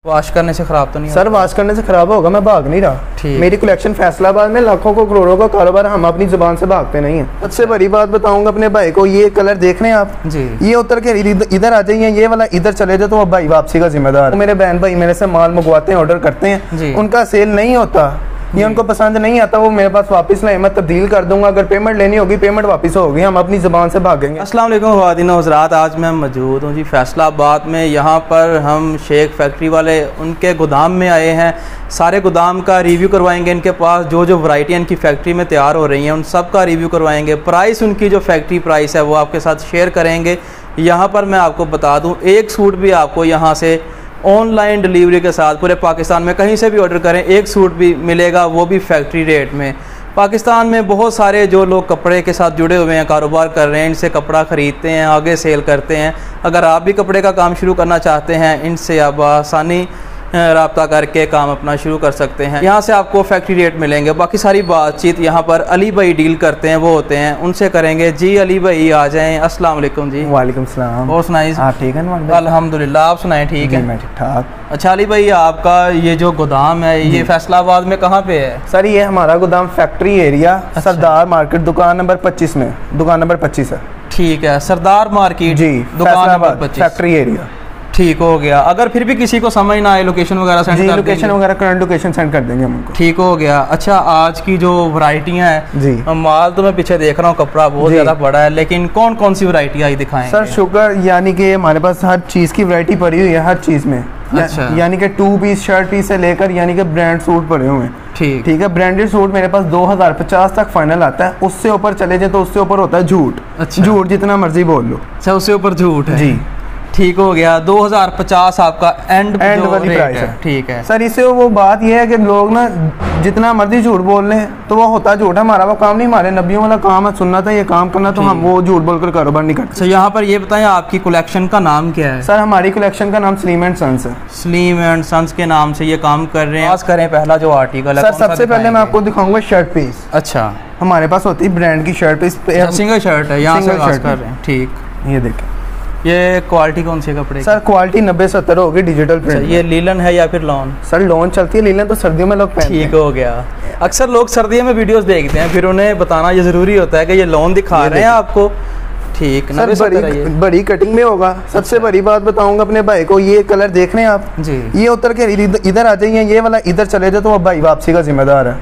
Wash करने से ख़राब तो नहीं सर? वॉश करने से ख़राब होगा, मैं भाग नहीं रहा। मेरी कलेक्शन फैसलाबाद में लाखों को करोड़ों का कारोबार, हम अपनी ज़ुबान से भागते नहीं हैं। सबसे बड़ी बात बताऊंगा अपने भाई को, ये कलर देख रहे हैं आप जी, ये उतर के इधर आ जाइए, ये वाला इधर चले जाए तो वो भाई वापसी का जिम्मेदार। मेरे बहन भाई मेरे से माल मंगवाते हैं, ऑर्डर करते हैं, उनका सेल नहीं होता, ये उनको पसंद नहीं आता, वो मेरे पास वापस लाए, मैं तब्दील कर दूंगा। अगर पेमेंट लेनी होगी पेमेंट वापस होगी, हम अपनी ज़बान से भागेंगे। अस्सलाम वालेकुम ख़वातीन व हज़रात, आज मैं मौजूद हूँ जी फैसलाबाद में। यहाँ पर हम शेख फैक्ट्री वाले उनके गोदाम में आए हैं, सारे गोदाम का रिव्यू करवाएंगे। इनके पास जो जो वैरायटी इनकी फैक्ट्री में तैयार हो रही हैं उन सब का रिव्यू करवाएंगे। प्राइस उनकी जो फैक्ट्री प्राइस है वो आपके साथ शेयर करेंगे। यहाँ पर मैं आपको बता दूँ, एक सूट भी आपको यहाँ से ऑनलाइन डिलीवरी के साथ पूरे पाकिस्तान में कहीं से भी ऑर्डर करें एक सूट भी मिलेगा, वो भी फैक्ट्री रेट में। पाकिस्तान में बहुत सारे जो लोग कपड़े के साथ जुड़े हुए हैं, कारोबार कर रहे हैं, इनसे कपड़ा ख़रीदते हैं, आगे सेल करते हैं। अगर आप भी कपड़े का काम शुरू करना चाहते हैं, इनसे आप आसानी रब्ता करके काम अपना शुरू कर सकते हैं। यहाँ से आपको फैक्ट्री रेट मिलेंगे। बाकी सारी बातचीत यहाँ पर अली भाई डील करते हैं, वो होते हैं, उनसे करेंगे। जी अली भाई आ जाएं। अस्सलाम वालेकुम जी। वालेकुम सलाम। और सुनाइए आप ठीक हैं? अल्हम्दुलिल्लाह, आप सुनाएं? ठीक है, मैं ठीक ठाक। अच्छा अली भाई, आपका ये जो गोदाम है ये फैसलाबाद में कहाँ पे है? सर ये हमारा गोदाम फैक्ट्री एरिया सरदार मार्केट दुकान नंबर 25 में, दुकान नंबर 25 है। ठीक है, सरदार मार्केट जी, दुकान नंबर 25 फैक्ट्री एरिया। ठीक हो गया। अगर फिर भी किसी को समझ ना आए लोकेशन वगैरह सेंड कर लोकेशन वगैरह करंट लोकेशन सेंड कर देंगे हम उनको। ठीक हो गया। अच्छा, आज की जो वैरायटियां हैं जी, माल तो मैं पीछे देख रहा हूँ, कपड़ा बहुत ज़्यादा बड़ा है, लेकिन कौन कौन सी वैरायटी आई दिखाएं? सर शुगर यानी कि हमारे पास हर चीज़ की वैरायटी पड़ी हुई है, हर चीज़ में। अच्छा। यानी कि 2 पीस शर्ट पीस से लेकर यानी कि ब्रांड सूट पड़े हुए हैं। ठीक है, ब्रांडेड सूट मेरे पास 2050 तक फाइनल आता है। उससे ऊपर चले जाए तो उससे ऊपर होता है झूठ। अच्छा। झूठ जितना मर्जी बोल लो। अच्छा, उससे ऊपर झूठ है जी। ठीक हो गया। 2050 आपका एंड वाली प्राइस है। ठीक है सर, इससे वो बात ये है कि लोग ना जितना मर्जी झूठ बोल लें तो वो होता झूठ है। हमारा वो काम नहीं, हमारे नबियों वाला काम है सुनना था, ये काम करना, तो हम वो झूठ बोलकर कारोबार नहीं करते। अच्छा, यहाँ पर ये बताएं आपकी कलेक्शन का नाम क्या है? सर हमारी कलेक्शन का नाम स्लीम एंड सन्स है। स्लीम एंड सन्स के नाम से ये काम कर रहे हैं। आज करें पहला जो आर्टिकल है। सर सबसे पहले मैं आपको दिखाऊंगा शर्ट पीस। अच्छा, हमारे पास होती है ब्रांड की शर्ट पीस, सिंगल शर्ट है, यहाँ से कर रहे हैं। ठीक, ये देखें। ये क्वालिटी कौन सी है कपड़े की? सर क्वालिटी 90-70 होगी, डिजिटल प्रिंट। ये लीलन है या फिर लॉन? सर लॉन चलती है, लीलन तो सर्दियों में लोग पहनते हैं। ठीक हो गया। अक्सर लोग सर्दियों में वीडियोस देखते हैं, फिर उन्हें बताना ये ज़रूरी होता है कि ये लॉन दिखा रहे हैं आपको। ठीक, सर बड़ी कटिंग में होगा। सबसे बड़ी बात बताऊंगा अपने भाई को, ये कलर देख रहे हैं आप जी, ये उतर के इधर आ जाइए, ये वाला इधर चले जाए तो वो भाई वापसी का जिम्मेदार है।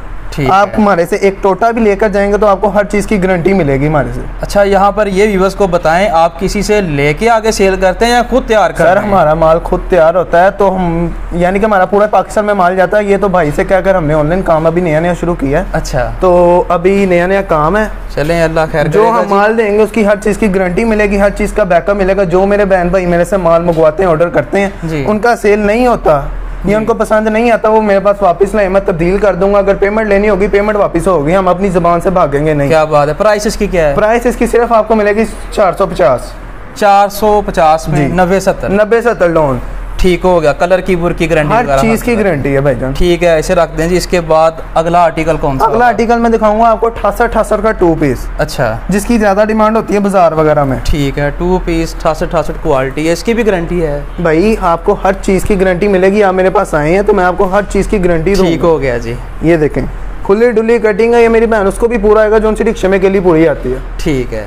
आप हमारे से एक टोटा भी लेकर जाएंगे तो आपको हर चीज़ की गारंटी मिलेगी हमारे से। अच्छा, यहाँ पर ये व्यूअर्स को बताएं, आप किसी से लेके आगे सेल करते हैं या खुद तैयार करते हैं? सर हमारा माल खुद तैयार होता है, तो हम यानी कि हमारा पूरा पाकिस्तान में माल जाता है। ये तो भाई से क्या कर, हमने ऑनलाइन काम अभी नया नया शुरू किया है। अच्छा, तो अभी नया नया काम है। चलें, अल्लाह खैर। जो हम माल देंगे उसकी हर चीज़ की गारंटी मिलेगी, हर चीज़ का बैकअप मिलेगा। जो मेरे बहन भाई मेरे से माल मंगवाते हैं, ऑर्डर करते हैं, उनका सेल नहीं होता, ये उनको पसंद नहीं आता, वो मेरे पास वापस लाए, मैं तब्दील कर दूंगा। अगर पेमेंट लेनी होगी पेमेंट वापस होगी, हम अपनी ज़बान से भागेंगे नहीं। क्या बात है। प्राइस इसकी क्या है? प्राइस इसकी सिर्फ आपको मिलेगी 450 में 90-70 लोन। ठीक हो गया। कलर की बुरकी गारंटी, हर चीज़ की गारंटी है भाईजान। ठीक है, ऐसे रख दें जी। इसके बाद अगला आर्टिकल कौन सा? अगला आर्टिकल मैं दिखाऊंगा आपको 68 का 2 पीस। अच्छा, जिसकी ज़्यादा डिमांड होती है बाजार वगैरह में। ठीक है, 2 पीस 68 क्वालिटी है, इसकी भी गारंटी है भाई। आपको हर चीज़ की गारंटी मिलेगी। आप मेरे पास आए हैं तो मैं आपको हर चीज़ की गारंटी दूंगा। ठीक हो गया जी। ये देखें, खुली डुली कटिंग है, ये मेरी बहन उसको भी पूरा आएगा जो उनसे रिक्शे में के लिए पूरी आती है। ठीक है,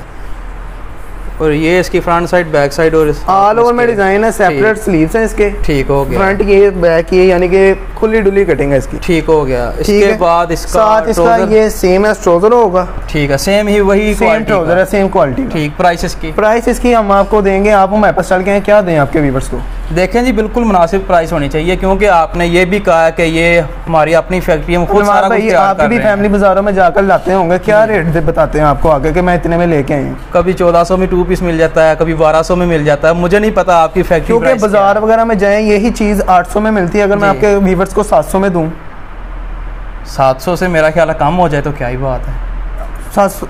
और ये इसकी फ्रंट साइड, बैक साइड और ऑल ओवर में डिजाइन है, सेपरेट स्लीव्स हैं इसके। ठीक हो गया। फ्रंट ये, बैक ये, यानी कि खुली डुली कटिंग है इसकी। ठीक हो गया। इसके बाद इसका ये सेम है, ट्राउजर होगा। ठीक है, सेम ही वही ट्राउजर है, सेम क्वालिटी। ठीक, प्राइस इसकी हम आपको देंगे, आप हमारे पास चल के क्या दें आपके व्यूअर्स को? देखें जी, बिल्कुल मुनासिब प्राइस होनी चाहिए, क्योंकि आपने ये भी कहा कि ये हमारी अपनी फैक्ट्री में खुद सारा कुछ तैयार कर रहे हैं। आपकी फैमिली बाजारों में जाकर लाते होंगे, क्या रेट बताते हैं आपको आगे कि मैं इतने में लेके आई हूँ? कभी 1400 में 2 पीस मिल जाता है, कभी 1200 में मिल जाता है, मुझे नहीं पता आपकी फैक्ट्री। क्योंकि बाजार वगैरह में जाएं यही चीज़ 800 में मिलती है, अगर मैं आपके व्यूअर्स को 700 में दूँ। 700 से मेरा ख्याल कम हो जाए तो क्या ही बात है।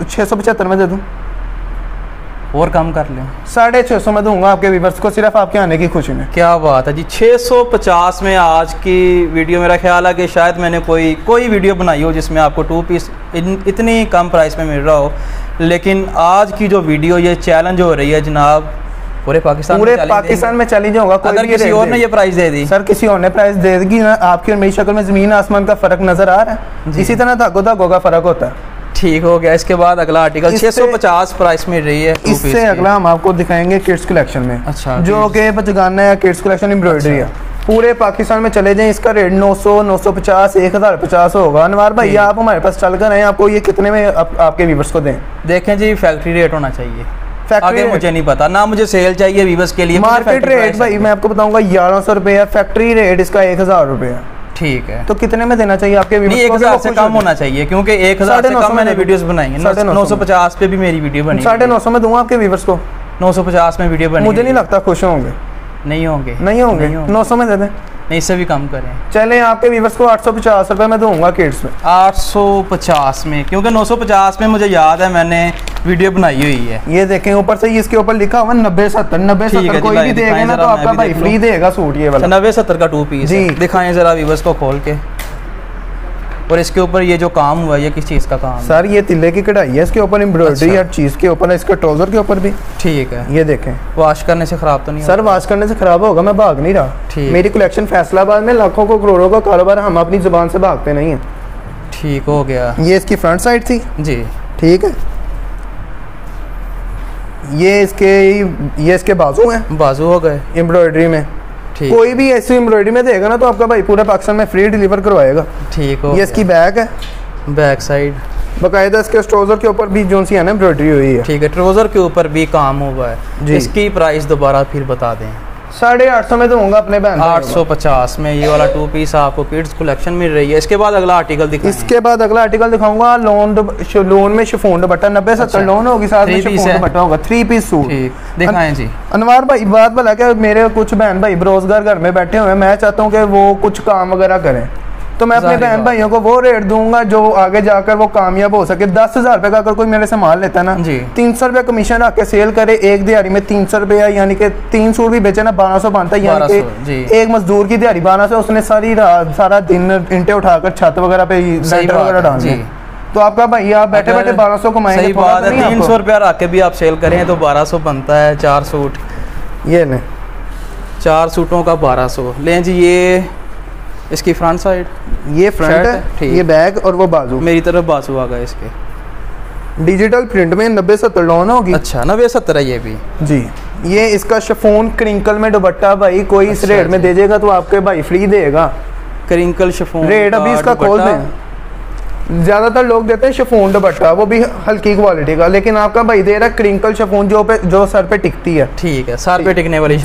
675 में दे दूँ और कम कर लें? 650 में दूंगा आपके व्यूअर्स को, सिर्फ आपके आने की खुशी में। क्या बात है जी। 650 में आज की वीडियो, मेरा ख्याल है कि शायद मैंने कोई वीडियो बनाई हो जिसमें आपको 2 पीस इतनी कम प्राइस में मिल रहा हो, लेकिन आज की जो वीडियो ये चैलेंज हो रही है जनाब, पूरे पाकिस्तान में चली जाऊंगा। अगर किसी और ने ये प्राइस दे दी सर, किसी और ने प्राइस दे दी ना, आपकी और मेरी शक्ल में जमीन आसमान का फर्क नजर आ रहा है। इसी तरह धागों का फर्क होता है। ठीक हो गया। इसके बाद अगला आर्टिकल 650 प्राइस में रही है। इससे अगला हम आपको दिखाएंगे किड्स कलेक्शन में। अच्छा, जो कि बचगाना या किड्स कलेक्शन एम्ब्रॉयडरी है। पूरे पाकिस्तान में चले जाएं, इसका रेट 900, 950, 1050 होगा। अनवार भाई आप हमारे पास चल कर आए, आपको ये कितने में आपके व्यूअर्स को दें? देखें जी, फैक्ट्री रेट होना चाहिए। आगे मुझे नहीं पता ना, मुझे सेल चाहिए व्यूअर्स के लिए। मार्केट रेट भाई मैं आपको बताऊंगा 1100 रुपये है, फैक्ट्री रेट इसका 1000 रुपये है। ठीक है, तो कितने में देना चाहिए आपके व्यूअर्स को? 1000 से कम होना चाहिए, क्योंकि 1000 से कम मैंने वीडियोस बनाई है। 950 पे भी मेरी वीडियो बनी। 950 में दूंगा आपके व्यूअर्स को। 950 में वीडियो बनी। मुझे नहीं लगता खुश होंगे। नहीं होंगे 900 में दे दें। नहीं, इससे भी कम करें। चलें, आपके व्यूअर्स को 850 रुपये में दूंगा किड्स में। 850 में, क्योंकि 950 में मुझे याद है मैंने वीडियो बनाई हुई है। ये देखें ऊपर से इसके ऊपर लिखा हुआ 90-70 कोई भी देगा ना तो आपका भाई फ्री देगा सूट ये वाला। 90-70 का 2 पीस जी। दिखाएं जरा व्यूअर्स को खोल के। और इसके ऊपर ये जो काम हुआ है, ये किस चीज़ का काम है? सर ये तिल्ले की कढ़ाई है, इसके ऊपर एम्ब्रॉयडरी हर चीज़ के ऊपर है, इसके ट्राउजर के ऊपर भी। ठीक है, ये देखें। वॉश करने से खराब तो नहीं? सर वॉश करने से खराब होगा, मैं भाग नहीं रहा। मेरी कलेक्शन फैसलाबाद में लाखों को करोड़ों का कारोबार, हम अपनी जुबान से भागते नहीं है। ठीक हो गया। ये इसकी फ्रंट साइड थी जी। ठीक है, ये इसके बाजू हैं। बाजू हो गए एम्ब्रॉयडरी में। कोई भी ऐसी एम्ब्रॉयडरी में देगा ना तो आपका भाई पूरे पाकिस्तान में फ्री डिलीवर करवाएगा। ठीक हो। ये इसकी बैक है, बैक साइड बकायदा इसके ट्राउजर के ऊपर भी जो सी है ना एम्ब्रॉयडरी हुई है। ठीक है, ट्राउजर के ऊपर भी काम हुआ है। इसकी प्राइस दोबारा फिर बता दें। 850 में दूंगा अपने बहन। 850 में ये वाला 2 पीस आपको किड्स कलेक्शन मिल रही है। इसके बाद अगला आर्टिकल दिखाऊंगा लोन में शिफॉन दुपट्टा। 90-70 लोन होगी, साथ में शिफॉन दुपट्टा होगा। 3 पीस सूट दिखाएं जी। अनवार भाई बात भला क्या, मेरे कुछ बहन भाई बेरोजगार घर में बैठे हुए हैं, मैं चाहता हूँ कि वो कुछ काम वगैरह करें, तो मैं अपने बहन भाइयों को वो रेट दूंगा जो आगे जाकर वो कामयाब हो सके। 10,000 रुपए का अगर कोई मेरे से माल लेता है ना, 300 रुपए कमीशन रख के सेल करे, एक दिहाड़ी में 300 रुपया, यानी कि 3 सूट भी बेचे ना 1200 बनता है। यानी कि एक मजदूर की दिहाड़ी 1200, उसने सारा दिन इंटे उठाकर छत वगैरह पे लेंटर वगैरह डालने। तो आपका भाई आप बैठे बैठे 1200 कमाएंगे। 300 रुपया रख के भी आप सेल करें तो 1200 बनता है। 4 सूट, ये लें, 4 सूटों का 1200 लें जी। ये इसकी फ्रंट साइड, ये फ्रंट है, ये बैक और वो बाजू। मेरी तरफ बाजू आ गए इसके। डिजिटल प्रिंट में 90-70 लोन होगी। अच्छा, 90-70 है ये भी जी। ये इसका शिफॉन क्रिंकल में दुपट्टा भाई कोई इस रेट में दे देगा तो आपके भाई फ्री देगा। क्रिंकल शिफॉन रेट अभी इसका खोल दें। ज्यादातर लोग देते हैं शिफॉन दुपट्टा, वो भी हल्की क्वालिटी का, लेकिन आपका भाई दे रहा है क्रिंकल शिफॉन जो सर पे टिकती है। ठीक है, सर पे टिकने वाली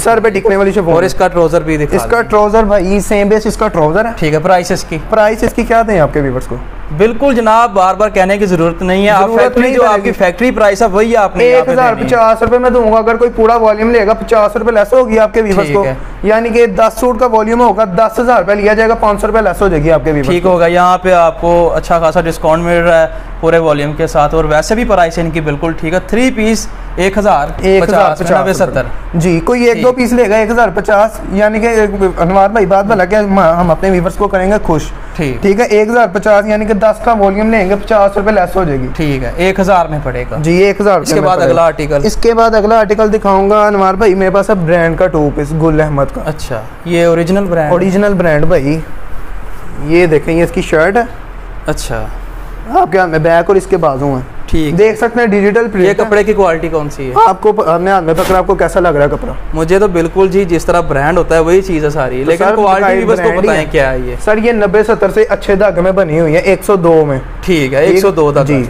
शिफॉन। और इसका ट्राउजर भी दिखा। इसका ट्राउजर भाई सेम बेस इसका ट्राउजर है। ठीक है, प्राइस इसकी क्या दें आपके व्यूअर्स को? बिल्कुल जनाब, बार बार कहने की जरूरत नहीं है। आप फैक्ट्री जो आपकी फैक्ट्री प्राइस है वही आपने 1050 रुपए में दूंगा। अगर कोई पूरा वॉल्यूम लेगा 50 रुपए लेस होगी आपके व्यूअर्स को, यानी कि 10 सूट का वॉल्यूम होगा, 10,000 रुपए लिया जाएगा, 500 रुपए लेस हो जाएगी आपके व्यूअर्स। ठीक होगा। यहाँ पे आपको अच्छा खासा डिस्काउंट मिल रहा है पूरे वॉल्यूम के साथ, और वैसे भी प्राइस इनकी बिल्कुल ठीक है। 3 पीस 1050 जी। कोई 1-2 पीस लेगा 1050, यानी कि अनवार भाई बात भला क्या, हम अपने व्यूअर्स को करेंगे खुश। ठीक है, 1050 यानी कि 10 का वॉल्यूम लेंगे, 50 रुपए लेस हो जाएगी। ठीक है, 1000 में पड़ेगा जी। 1000। इसके बाद अगला आर्टिकल दिखाऊंगा अनवार भाई, मेरे पास है ब्रांड का 2 पीस गुल अहमद का। अच्छा, ये ओरिजिनल ब्रांड भाई। ये देखें, ये इसकी शर्ट है। अच्छा, आपके हाथ में बैक और इसके बाजू हैं। ठीक, देख सकते हैं डिजिटल प्रिंट। ये कपड़े की क्वालिटी कौन सी है? आपको हमने हाथ में पकड़ा, आपको कैसा लग रहा है कपड़ा? मुझे तो बिल्कुल जी जिस तरह ब्रांड होता है वही चीज है सारी, लेकिन क्वालिटी भी बस को बताएं क्या है ये। सर ये 90-70 से अच्छे धागे में बनी हुई है, 102 में। ठीक है, 102 तक जी।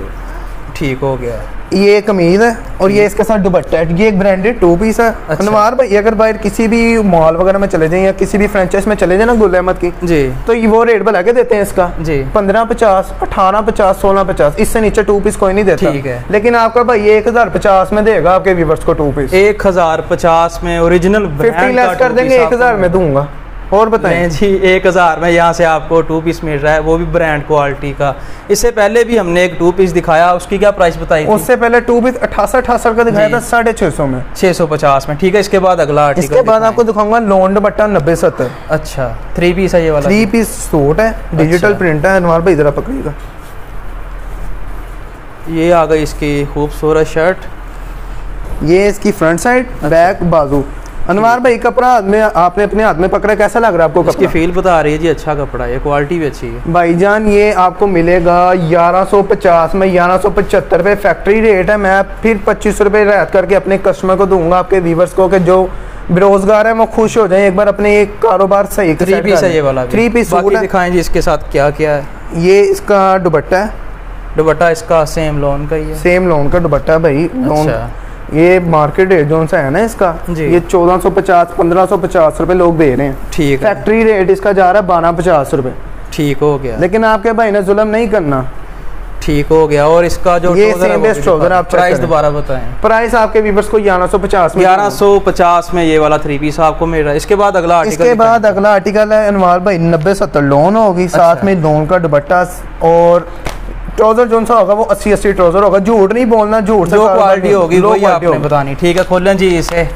ठीक हो गया। ये कमीज है और ये इसके साथ दुपट्टा है। ये एक ब्रांडेड 2 पीस है। अनवार भाई अगर बाहर किसी भी मॉल वगैरह में चले जाएं या किसी भी फ्रेंचाइज में चले जाए ना गुल अहमद की जी, तो ये वो रेट बना के देते हैं इसका जी, 1550, 1850, 1650, इससे नीचे 2 पीस कोई नहीं देता। ठीक है, लेकिन आपका भाई 1050 में देगा आपके व्यूअर्स को 2 पीस। 1050 में ओरिजिनल 50 लेस कर देंगे, 1000 में दूंगा। और बताएं जी, 1000 में यहाँ से आपको 2 पीस मिल रहा है, वो भी ब्रांड क्वालिटी का। इससे पहले भी हमने एक 2 पीस दिखाया, उसकी क्या प्राइस बताई थी? उससे पहले 2 पीस 88 का दिखाया था 650 में, 650 में। ठीक है, इसके बाद अगला आर्टिकल, इसके बाद आपको दिखाऊंगा लोन दुपट्टा 90-70। अच्छा, 3 पीस है ये वाला? 3 पीस सूट है, डिजिटल प्रिंट है। अनवार भाई जरा पकड़िएगा, ये आ गई इसकी खूबसूरत शर्ट। ये इसकी फ्रंट साइड, बैक, बाजू। अनवार भाई कपड़ा में आपने अपने हाथ में पकड़ा, कैसा लग रहा है आपको? इसकी फील बता रही है जी, अच्छा कपड़ा है, क्वालिटी भी अच्छी है भाईजान। ये आपको मिलेगा 1150 में, 1175 रुपये फैक्ट्री रेट है। मैं फिर 25 रुपये रियायत करके अपने कस्टमर को दूंगा, आपके व्यूवर्स को, कि जो बेरोजगार है वो खुश हो जाए, एक बार अपने एक कारोबार सही। 3 पीस है ये वाला, 3 पीस सूट है। दिखाएं जी इसके साथ क्या क्या है। ये इसका दुपट्टा है, दुपट्टा इसका सेम लोन का ही है, सेम लोन का दुपट्टा भाई। लोन ये मार्केट रेट जो सा है ना इसका, ये 1450 1550 रुपए लोग दे रहे हैं। ठीक है। फैक्ट्री रेट इसका जा रहा है 1250 रुपए। ठीक हो गया, लेकिन आपके भाई ने जुल्म नहीं करना। ठीक हो गया। और इसका जो ये सेम बेस्ट ट्राउजर, आप प्राइस दोबारा बताएं। प्राइस आपके व्यूअर्स को 1150 में, 1150 में ये वाला 3 पीस आपको मिल रहा है। इसके बाद अगला आर्टिकल, इसके बाद अगला आर्टिकल है अनवार भाई 90-70 लोन होगी, साथ में लोन का दुपट्टा। और ट्राउजर जो सा होगा वो 80-80 ट्राउजर होगा। झूठ नहीं बोलना, झूठ से जो क्वालिटी होगी वो आपने बतानी। ठीक है, खोलें जी इसे।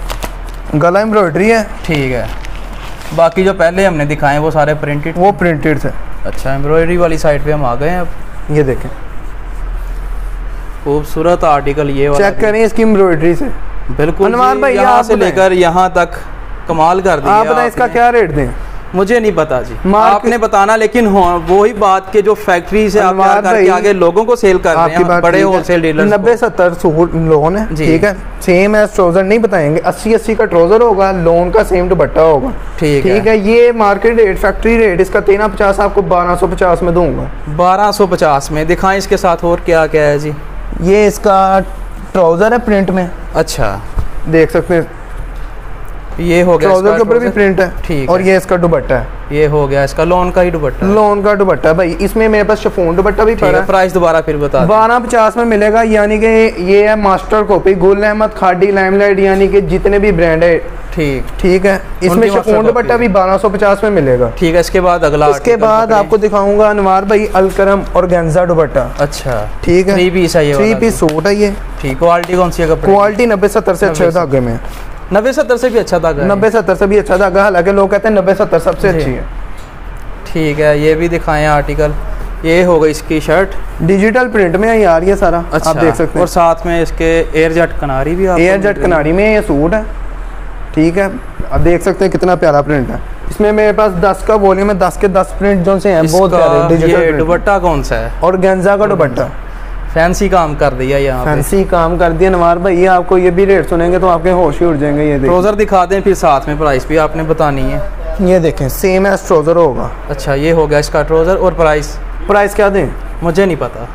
गला एम्ब्रॉयडरी है। ठीक है। बाकी जो पहले हमने दिखाए वो सारे प्रिंटेड, वो प्रिंटेड थे। अच्छा, एम्ब्रॉयडरी वाली साइड पे हम आ गए हैं अब। ये देखें, खूबसूरत आर्टिकल ये वाला, चेक करें इसकी एम्ब्रॉयडरी से। बिल्कुल अनवार भाई, यहाँ से लेकर यहाँ तक कमाल कर दिया। आप बताएं इसका क्या रेट दें? मुझे नहीं पता जी, आपने बताना। लेकिन वही बात के जो फैक्ट्री से आप करके आगे लोगों को सेल कर रहे हैं, बड़े होलसेल डीलर। 90-70 सूट लोन है, ठीक है। सेम है, ट्राउजर नहीं बताएंगे। 80-80 का ट्राउजर होगा, लोन का सेम दुपट्टा होगा। ठीक है। ये मार्केट रेट, फैक्ट्री रेट इसका 1350, आपको 1250 में दूंगा। 1250 में। दिखाएं इसके साथ और क्या क्या है जी। ये इसका ट्राउजर है प्रिंट में। अच्छा, देख सकते हैं, ये हो गया, ट्राउजर के ऊपर भी प्रिंट है। ठीक। और ये इसका दुपट्टा है, ये हो गया इसका लोन का ही दुपट्टा, लोन का दुपट्टा भाई। इसमें मेरे पास शिफॉन दुपट्टा भी पड़ा है। प्राइस दोबारा फिर बता। 1250 में मिलेगा, यानी कि ये है मास्टर कॉपी, गुल अहमद, खाडी, लाइमलाइट, यानी कि जितने भी ब्रांड है। ठीक है। इसमें शिफॉन दुपट्टा भी 1250 में मिलेगा। ठीक है। इसके बाद अगला, इसके बाद आपको दिखाऊंगा अनवार भाई अलकरम और गेंजा दुपट्टा। अच्छा, ठीक है। 3 पीस है ये, 3 पीस सूट है ये। ठीक। क्वालिटी कौन सी है? क्वालिटी 90-70 से अच्छे धागे में। 90-70 से भी अच्छा धागा है। 90-70 से भी अच्छा धागा, हालांकि लोग कहते हैं 90-70 सबसे अच्छी है। ठीक है। ये भी दिखाएं आर्टिकल। ये हो गई इसकी शर्ट, डिजिटल प्रिंट में है यार ये सारा। अच्छा, आप देख सकते हैं। और साथ में इसके एयर जेट कनारी भी, एयर जेट कनारी में ये सूट है। ठीक है। अब देख सकते हैं कितना प्यारा प्रिंट है। इसमें मेरे पास 10 का वॉल्यूम है, 10 के 10 प्रिंट जो से हैं बहुत प्यारे डिजिटल। दुपट्टा कौन सा है? और गेंजा का दुपट्टा, फैंसी काम कर दिया यहाँ पे। फैंसी काम कर दिया नवार भाई। ये आपको ये भी रेट सुनेंगे तो आपके होश ही उड़ जाएंगे। ये ट्राउजर दिखा दें, फिर साथ में प्राइस भी आपने बतानी है। ये देखें, सेम एज ट्राउजर होगा। अच्छा, ये हो गया इसका ट्राउजर। और प्राइस क्या दें? मुझे नहीं पता,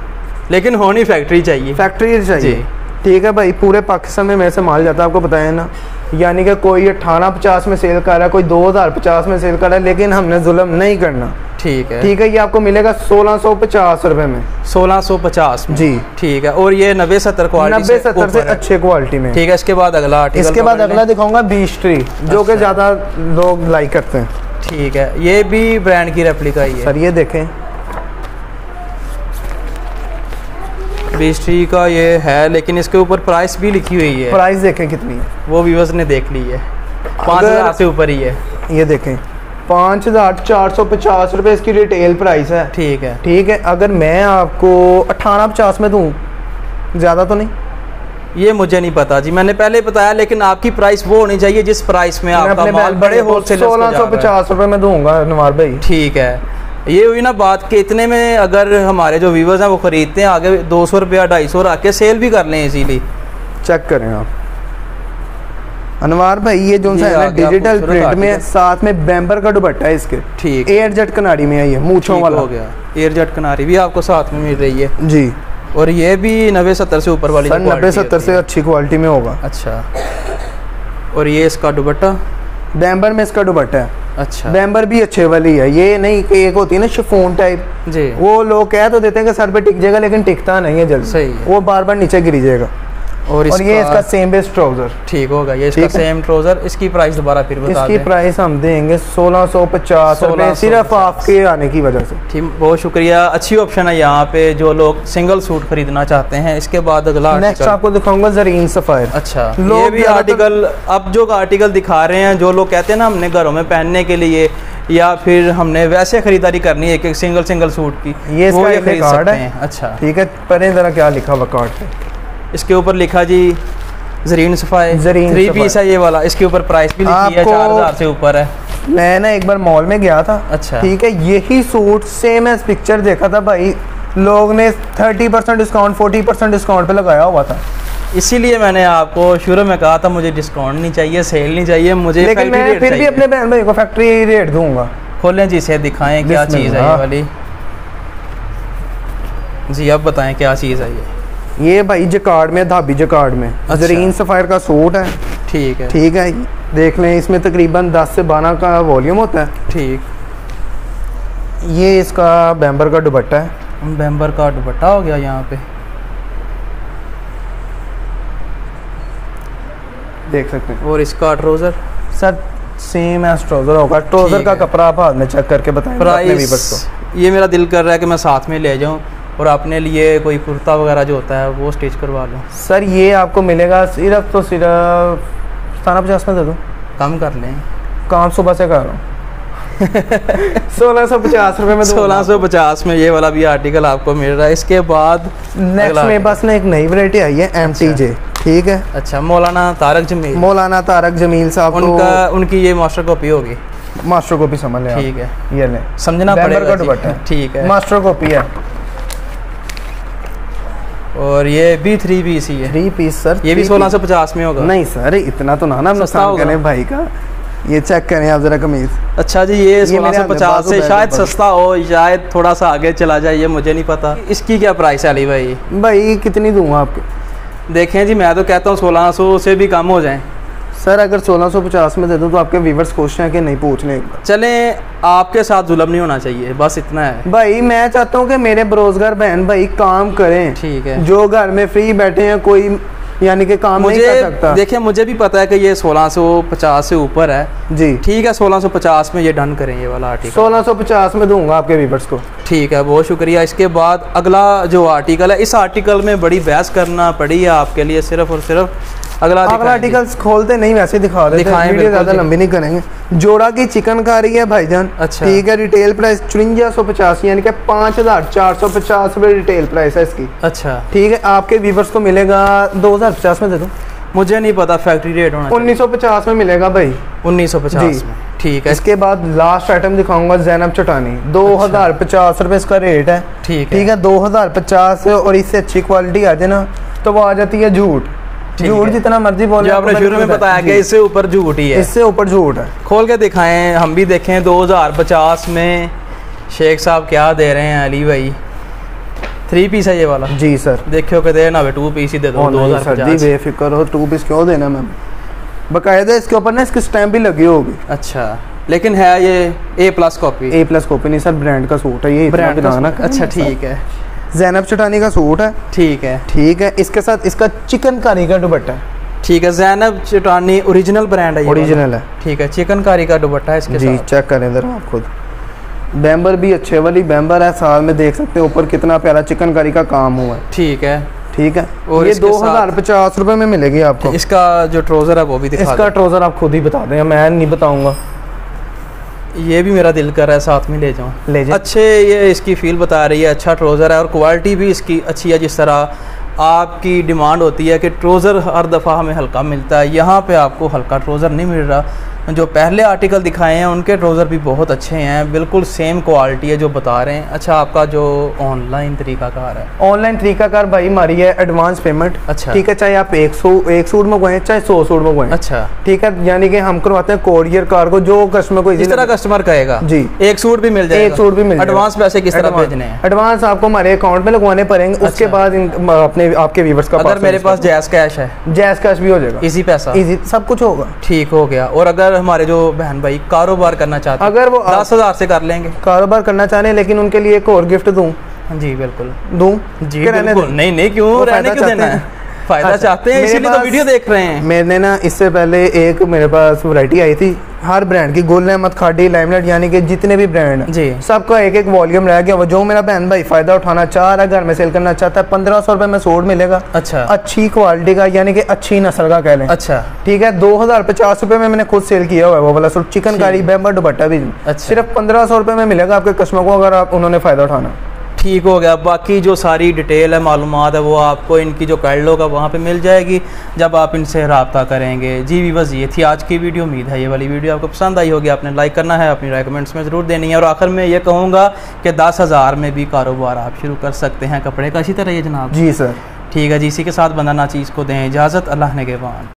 लेकिन होनी फैक्ट्री चाहिए। फैक्ट्री चाहिए। ठीक है भाई, पूरे पाकिस्तान में मेरे से माल जाता है, आपको पता है ना। यानी कि कोई 1850 में सेल कर रहा है, कोई 2050 में सेल कर रहा है, लेकिन हमने जुल्म नहीं करना। ठीक है। ठीक है। ये आपको मिलेगा 1650 रुपए में। 1650 में जी। ठीक है। और ये 90-70 क्वालिटी, 90-70 से अच्छे क्वालिटी में। ठीक है। इसके बाद अगला आर्टिकल, इसके बाद अगला दिखाऊंगा बीच ट्री, जो कि ज्यादा लोग लाइक करते हैं। ठीक है। ये भी ब्रांड की रेप्लिका ही है सर। ये देखें, बीच ट्री का ये है, लेकिन इसके ऊपर प्राइस भी लिखी हुई है। प्राइस देखें कितनी है, वो व्यूअर्स ने देख ली है। 5000 से ऊपर ही है। ये देखें, 5450 रुपए इसकी रिटेल प्राइस है। ठीक है। ठीक है। अगर मैं आपको 1850 में दूं, ज्यादा तो नहीं? ये मुझे नहीं पता जी, मैंने पहले बताया, लेकिन आपकी प्राइस वो होनी चाहिए जिस प्राइस में आपका माल बड़े होलसेलर्स को 1650 रुपए में दूंगा नवार भाई। ठीक है। ये हुई ना बात कि इतने में अगर हमारे जो व्यूवर्स हैं वो खरीदते हैं, आगे 200 रुपया 250 रख के सेल भी कर लें इजीली। चेक करें आप अनवार भाई, ये जो सा है ना डिजिटल प्रिंट में, साथ में बैम्बर का दुपट्टा है इसके। ठीक। एयर जेट कनारी में है, ये मूंछों वाला हो गया। एयर जेट कनारी भी आपको साथ में मिल रही है जी। और ये भी 90-70 से ऊपर वाली, 90-70 से अच्छी क्वालिटी में होगा। अच्छा। और ये इसका दुपट्टा, बैम्बर में इसका दुपट्टा है। अच्छा। बैम्बर भी अच्छे वाली है, ये नहीं कि एक होती है ना शिफॉन टाइप जी, वो लोग कह तो देते हैं कि सर पे टिक जाएगा, लेकिन टिकता नहीं है जल्दी। सही है। वो बार बार नीचे गिरी जाएगा। और ये इसका सेम बेस ट्राउजर। ठीक होगा। ये इसका सेम ट्राउजर। इसकी प्राइस दोबारा फिर बता दें। इसकी प्राइस हम देंगे 1650 रुपए, सिर्फ आपके आने की वजह से। ठीक, बहुत शुक्रिया। अच्छी ऑप्शन है यहाँ पे जो लोग सिंगल सूट खरीदना चाहते हैं। इसके बाद अगला नेक्स्ट आपको दिखाऊंगा जरीन सफायर। अच्छा, ये भी आर्टिकल, अब जो आर्टिकल दिखा रहे हैं, जो लोग कहते हैं ना हमने घरों में पहनने के लिए या फिर हमने वैसे खरीदारी करनी है एक सिंगल सूट की, ये खरीद सकते हैं। अच्छा। ठीक है। पढ़ें जरा क्या लिखा हुआ कार्ड पे। इसके ऊपर लिखा जी जरीन सफाई 3 पीस है ये वाला, इसके ऊपर प्राइस भी लिखी है 4000 से ऊपर है। मैं ना एक बार मॉल में गया था, अच्छा ठीक है, यही सूट सेम एज पिक्चर देखा था भाई, लोग ने 30% डिस्काउंट 40% डिस्काउंट पे लगाया हुआ था। इसीलिए मैंने आपको शुरू में कहा था मुझे डिस्काउंट नहीं चाहिए, सेल नहीं चाहिए मुझे, लेकिन मैं फिर भी अपने बहन भाई को फैक्ट्री रेट दूंगा। खोलें जी, इसे दिखाएं क्या चीज़ है ये वाली जी, अब बताएं क्या चीज़ है ये भाई जकार्ड में, धाबी जकार्ड में, जरीन सफायर का सूट है, ठीक है, ठीक है, देख लें, इसमें तकरीबन 10 से 12 का वॉल्यूम होता है, ठीक। ये इसका बैम्बर का दुपट्टा है, बैम्बर का दुपट्टा हो गया यहाँ पे, देख सकते हैं। और इसका trouser sir same as trouser होगा, ट्राउज़र का कपड़ा आप हाथ में चेक करके बताएं प्राइस। ये मेरा दिल कर रहा है कि मैं साथ में ले जाऊँ और अपने लिए कोई कुर्ता वगैरह जो होता है वो स्टिच करवा लूँ। सर ये आपको मिलेगा सिर्फ 1750 में दे दूँ, कम कर लें, काम सुबह से कर रहा हूँ 1650 रुपये में, 1650 में ये वाला भी आर्टिकल आपको मिल रहा है। इसके बाद नेक्स्ट मेरे पास ना एक नई वैरायटी आई है MTJ, ठीक है, अच्छा, मौलाना तारक जमील साहब, उनकी ये मास्टर कॉपी होगी, मास्टर कॉपी समझ लें, ठीक है, ये ले समझना पड़ेगा, ठीक है, मास्टर कॉपी है। और ये भी 3 पीस ही है, 3 पीस सर, ये भी 1650 में होगा। नहीं सर इतना तो ना नुकसान करें भाई का, ये चेक करें आप जरा कमीज। अच्छा जी, ये 1650 से शायद सस्ता हो, शायद थोड़ा सा आगे चला जाए, ये मुझे नहीं पता। इसकी क्या प्राइस है अली भाई? भाई कितनी दूंगा आपको? देखें जी, मैं तो कहता हूँ 1600 से भी कम हो जाए। सर अगर 1650 में दे दूँ तो आपके व्यूअर्स खुश हैं कि नहीं, पूछ लें। चलें, आपके साथ जुल्म नहीं होना चाहिए, बस इतना है भाई। मैं चाहता हूँ कि मेरे बेरोजगार बहन भाई काम करें, ठीक है, जो घर में फ्री बैठे हैं, कोई यानी कि काम नहीं कर सकता। देखिए मुझे भी पता है कि ये 1650 से ऊपर है जी, ठीक है, 1650 में ये डन करें ये वाला आर्टिकल, 1650 में दूंगा आपके व्यूअर्स को, ठीक है, बहुत शुक्रिया। इसके बाद अगला जो आर्टिकल है, इस आर्टिकल में बड़ी बहस करना पड़ी है आपके लिए, सिर्फ और सिर्फ अगला आर्टिकल खोलते नहीं, वैसे दिखा देते हैं, वीडियो ज़्यादा लंबी नहीं करेंगे। जोड़ा की चिकनकारी है भाईजान, अच्छा ठीक है, रिटेल प्राइस 5450 यानी कि 5450 रुपये रिटेल प्राइस है इसकी, अच्छा ठीक है। आपके व्यूअर्स को मिलेगा 2050 में दे दूँ, मुझे नहीं पता, फैक्ट्री रेट होना 1950 में मिलेगा भाई, 1950 में, ठीक है। इसके बाद लास्ट आइटम दिखाऊंगा ज़ैनब चटानी, 2050 रुपये इसका रेट है, ठीक है, 2050 और इससे अच्छी क्वालिटी आ जाए ना तो वो आ जाती है झूठ, झूठ जितना मर्जी बोले, आपने शुरू में बताया कि इससे ऊपर झूठ ही है, इससे ऊपर झूठ है। खोल के दिखाएं, हम भी देखें 2050 में शेख साहब क्या दे रहे हैं अली भाई। 3 पीस है ये वाला जी सर, देखियो के देना 2 पीस ही दे दो, 2050 जी बेफिक्र हो, 2 पीस क्यों देना मैम, बाकायदा इसके ऊपर ना इसकी स्टैम्प भी लगी होगी, अच्छा, लेकिन है ये A+ कॉपी, A+ कॉपी नहीं सर, ब्रांड का सूट है ये, ब्रांड का, अच्छा ठीक है, ज़ैनब चटानी का सूट है, ठीक है, ठीक है। इसके साथ इसका चिकनकारी का दुपट्टा है, ठीक है, ज़ैनब चटानी ओरिजिनल ब्रांड है, ओरिजिनल है, ठीक है, चिकनकारी का दुपट्टा है इसके जी साथ। चेक करें इधर आप खुद, बैम्बर भी अच्छे वाली बैम्बर है, साल में देख सकते हैं ऊपर कितना प्यारा चिकनकारी का काम हुआ है, ठीक है, ठीक है। और ये 2050 रुपये में मिलेगी आपको। इसका जो ट्राउज़र है वो भी दिखा, इसका ट्राउज़र आप खुद ही बता दें, मैं नहीं बताऊँगा, ये भी मेरा दिल कर रहा है साथ में ले जाऊँ, ले जाओ। अच्छे ये इसकी फील बता रही है, अच्छा ट्राउज़र है और क्वालिटी भी इसकी अच्छी है। जिस तरह आपकी डिमांड होती है कि ट्राउज़र हर दफ़ा हमें हल्का मिलता है, यहाँ पे आपको हल्का ट्राउज़र नहीं मिल रहा। जो पहले आर्टिकल दिखाए हैं उनके ट्राउज़र भी बहुत अच्छे हैं, बिल्कुल सेम क्वालिटी है जो बता रहे हैं। अच्छा, आपका जो ऑनलाइन तरीकाकार है, ऑनलाइन तरीकाकार भाई हमारी है एडवांस पेमेंट, अच्छा ठीक है, चाहे आप 1 सूट मंगवाएं चाहे 100 सूट मंगवाएं, अच्छा ठीक है, यानी कि हम करवाते हैं कोरियर कार्गो, जो कस्टमर को इस तरह कस्टमर कहेगा जी, 1 सूट भी मिल जाएगा, 1 सूट भी मिल जाएगा। एडवांस पैसे किस तरह भेजने हैं? एडवांस आपको हमारे अकाउंट में लगवाने पड़ेंगे, उसके बाद अपने आपके व्यूअर्स का, अगर मेरे पास जैज़ कैश है, जैज़ कैश भी हो जाएगा, इजी पैसा, इजी सब कुछ होगा, ठीक हो गया। और अगर हमारे जो बहन भाई कारोबार करना चाहते हैं, अगर वो 10,000 से कर लेंगे, कारोबार करना चाह रहे हैं, लेकिन उनके लिए एक और गिफ्ट दूं? जी बिल्कुल दूं जी, बिल्कुल, नहीं नहीं, क्यों रहने क्यों देना है, फायदा चाहते हैं, इसीलिए तो वीडियो देख रहे हैं। मैंने ना इससे पहले एक मेरे पास वैरायटी आई थी हर ब्रांड की, गुल अहमद खाडी, लाइमलाइट, यानी कि जितने भी ब्रांड जी सबका एक एक वॉल्यूम रह गया। वो जो मेरा बहन भाई फायदा उठाना चाह रहा है, घर में सेल करना चाहता है, 1500 रुपए में सूट मिलेगा, अच्छा अच्छी क्वालिटी का, यानी कि अच्छी नस्ल का कह लें, अच्छा ठीक है। 2050 रुपए में मैंने खुद सेल किया हुआ है वो वाला सूट, चिकनकारी बैम्बर दुपट्टा भी, सिर्फ 1500 रुपए में मिलेगा आपके कस्टमर को, अगर आप उन्होंने फायदा उठाना। ठीक हो गया। बाकी जो सारी डिटेल है, मालूमात है, वो आपको इनकी जो कैटलॉग है वहाँ पे मिल जाएगी जब आप इनसे रब्ता करेंगे। जी व्यूअर्स, ये थी आज की वीडियो। उम्मीद है ये वाली वीडियो आपको पसंद आई होगी। आपने लाइक करना है, अपनी राय कमेंट्स में ज़रूर देनी है। और आखिर में ये कहूँगा कि 10,000 में भी कारोबार आप शुरू कर सकते हैं कपड़े का। इसी तरह ये जनाब। जी सर। ठीक है जी, इसी के साथ बंदा नाचीज़ को दें इजाज़त। अल्लाह ने के बाद।